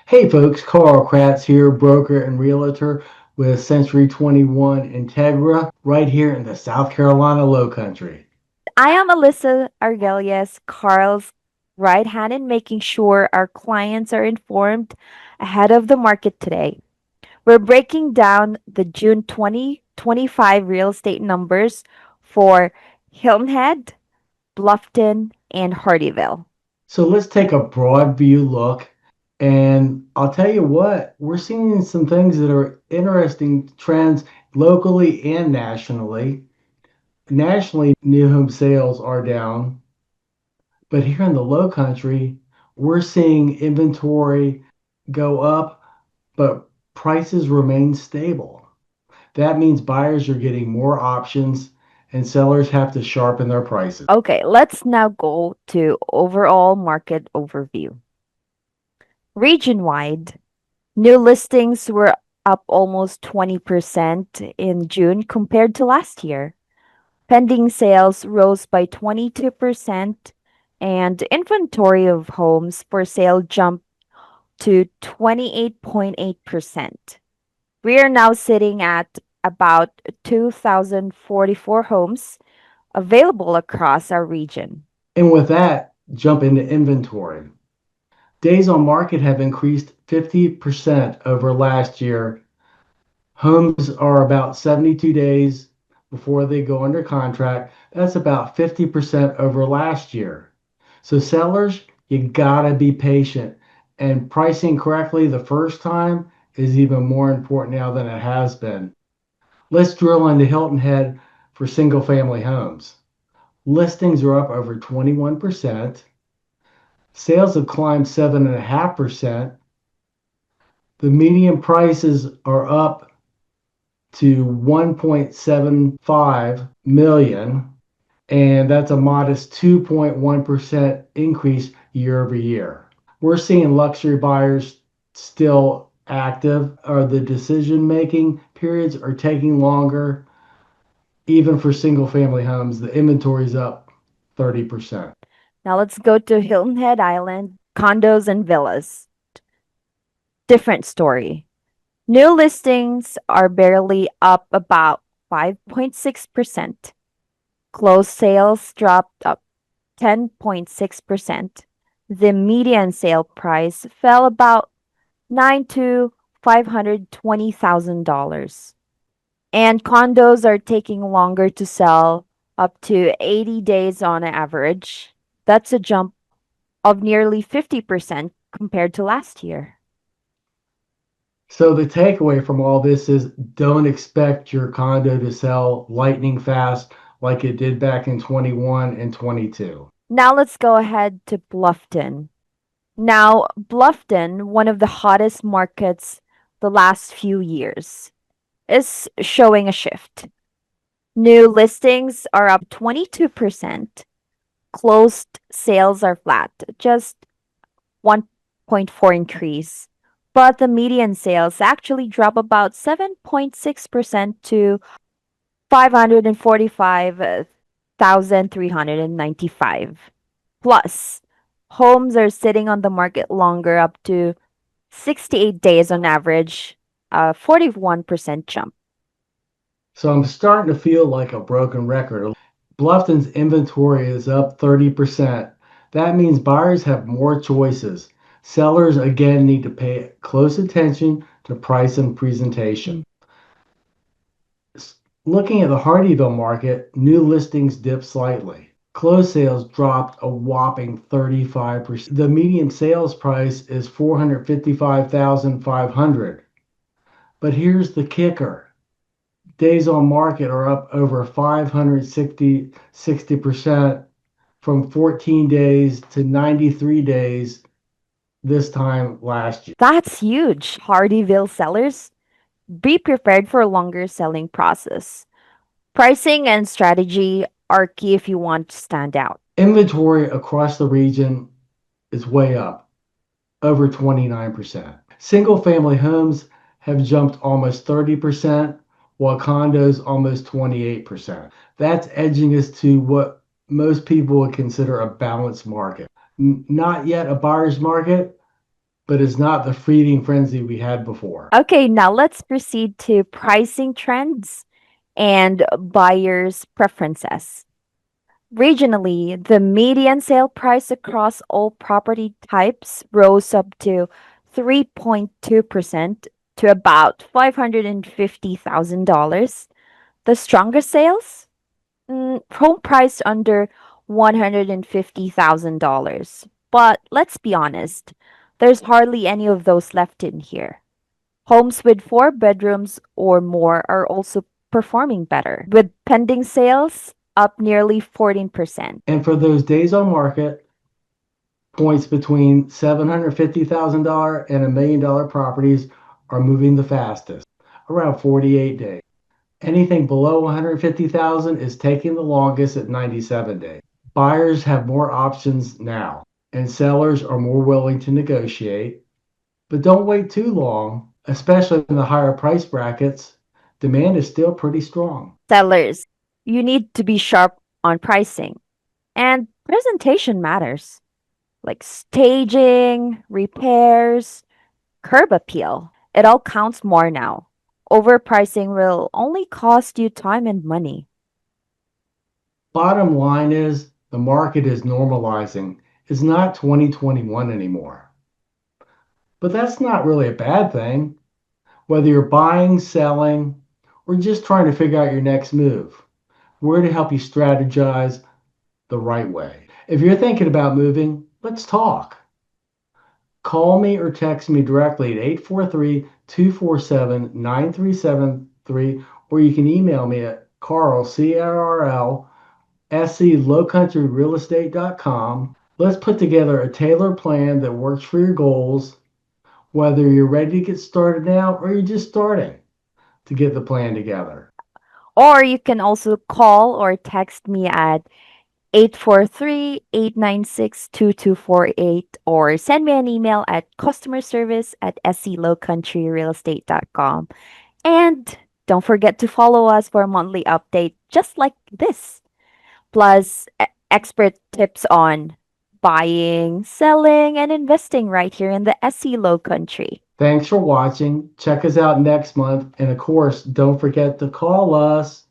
Hey folks, Carl Kratz here, broker and realtor with Century 21 Integra, right here in the South Carolina Lowcountry. I am Alyssa, Arguelles, Carl's right hand in making sure our clients are informed ahead of the market today. We're breaking down the June 2025 real estate numbers for Hilton Head, Bluffton, and Hardeeville. So let's take a broad view look, and I'll tell you what, we're seeing some things that are interesting trends locally and nationally. Nationally, new home sales are down, but here in the Lowcountry, we're seeing inventory go up, but prices remain stable. That means buyers are getting more options and sellers have to sharpen their prices. Okay, let's now go to overall market overview. Region-wide, new listings were up almost 20% in June compared to last year. Pending sales rose by 22%, and inventory of homes for sale jumped to 28.8%. We are now sitting at about 2,044 homes available across our region. And with that, jump into inventory. Days on market have increased 50% over last year. Homes are about 72 days before they go under contract. That's about 50% over last year. So sellers, you gotta be patient. And pricing correctly the first time is even more important now than it has been. Let's drill into Hilton Head for single family homes. Listings are up over 21%. Sales have climbed 7.5%. The median prices are up to 1.75 million, and that's a modest 2.1% increase year over year. We're seeing luxury buyers still active, or the decision making periods are taking longer. Even for single family homes, the inventory is up 30%. Now let's go to Hilton Head Island, condos and villas. Different story. New listings are barely up about 5.6%. Closed sales dropped up 10.6%. The median sale price fell about 9 to $520,000. And condos are taking longer to sell, up to 80 days on average. That's a jump of nearly 50% compared to last year. So the takeaway from all this is don't expect your condo to sell lightning fast like it did back in 21 and 22. Now let's go ahead to Bluffton. Now, Bluffton, one of the hottest markets the last few years, is showing a shift. New listings are up 22%. Closed sales are flat, just 1.4 increase. But the median sales actually drop about 7.6% to 545,395. Plus, homes are sitting on the market longer, up to 68 days on average, a 41% jump. So I'm starting to feel like a broken record. Bluffton's inventory is up 30%. That means buyers have more choices. Sellers again need to pay close attention to price and presentation. Looking at the Hardeeville market, new listings dipped slightly. Closed sales dropped a whopping 35%. The median sales price is $455,500. But here's the kicker. Days on market are up over 60% from 14 days to 93 days this time last year. That's huge. Hardeeville sellers, be prepared for a longer selling process. Pricing and strategy are key if you want to stand out. Inventory across the region is way up, over 29%. Single family homes have jumped almost 30%, while condos almost 28%. That's edging us to what most people would consider a balanced market. Not yet a buyer's market, but it's not the feeding frenzy we had before. Okay, now let's proceed to pricing trends and buyers' preferences. Regionally, the median sale price across all property types rose up to 3.2% to about $550,000. The strongest sales? Home price under $150,000. But let's be honest, there's hardly any of those left in here. Homes with four bedrooms or more are also performing better, with pending sales up nearly 14%. And for those days on market, points between $750,000 and $1 million properties are moving the fastest, around 48 days. Anything below 150,000 is taking the longest at 97 days. Buyers have more options now, and sellers are more willing to negotiate. But don't wait too long, especially in the higher price brackets. Demand is still pretty strong. Sellers, you need to be sharp on pricing. And presentation matters, like staging, repairs, curb appeal. It all counts more now. Overpricing will only cost you time and money. Bottom line is the market is normalizing. It's not 2021 anymore. But that's not really a bad thing. Whether you're buying, selling, or just trying to figure out your next move, we're to help you strategize the right way. If you're thinking about moving, let's talk. Call me or text me directly at 843-247-9373, or you can email me at Carl, C-A-R-L, SC Lowcountry Let's put together a tailored plan that works for your goals, whether you're ready to get started now or you're just starting to get the plan together. Or you can also call or text me at 843-896-2248 or send me an email at customerservice at sclowcountryrealestate.com. And don't forget to follow us for a monthly update just like this, plus expert tips on buying, selling, and investing right here in the SC Lowcountry. Thanks for watching. Check us out next month. And of course, don't forget to call us.